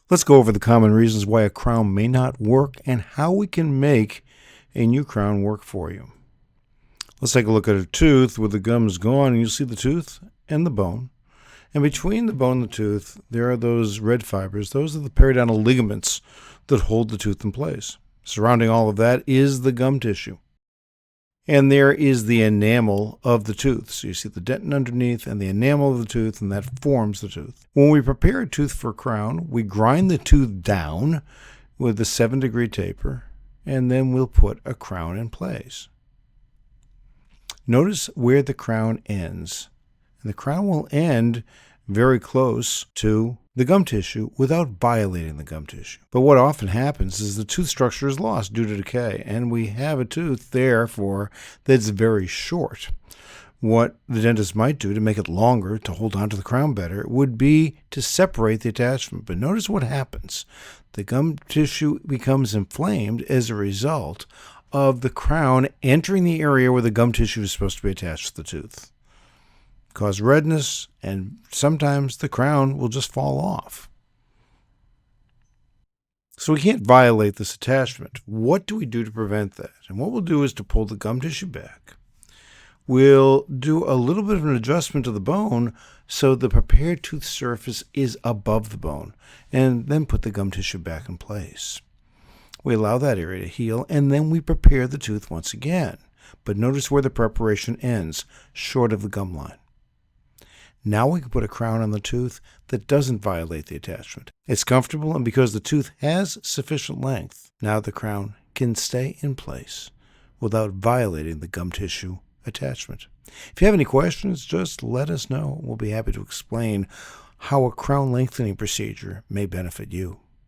Let's go over the common reasons why a crown may not work and how we can make a new crown work for you. Let's take a look at a tooth where the gum is gone, and you'll see the tooth and the bone. And between the bone and the tooth, there are those red fibers. Those are the periodontal ligaments that hold the tooth in place. Surrounding all of that is the gum tissue. And there is the enamel of the tooth. So you see the dentin underneath and the enamel of the tooth, and that forms the tooth. When we prepare a tooth for a crown, we grind the tooth down with a 7-degree taper, and then we'll put a crown in place. Notice where the crown ends. And the crown will end very close to the gum tissue without violating the gum tissue. But what often happens is the tooth structure is lost due to decay, and we have a tooth, therefore, that's very short. What the dentist might do to make it longer, to hold on to the crown better, would be to separate the attachment. But notice what happens. The gum tissue becomes inflamed as a result of the crown entering the area where the gum tissue is supposed to be attached to the tooth. Cause redness, and sometimes the crown will just fall off. So we can't violate this attachment. What do we do to prevent that? And what we'll do is to pull the gum tissue back. We'll do a little bit of an adjustment to the bone so the prepared tooth surface is above the bone, and then put the gum tissue back in place. We allow that area to heal, and then we prepare the tooth once again. But notice where the preparation ends, short of the gum line. Now we can put a crown on the tooth that doesn't violate the attachment. It's comfortable, and because the tooth has sufficient length, now the crown can stay in place without violating the gum tissue attachment. If you have any questions, just let us know. We'll be happy to explain how a crown lengthening procedure may benefit you.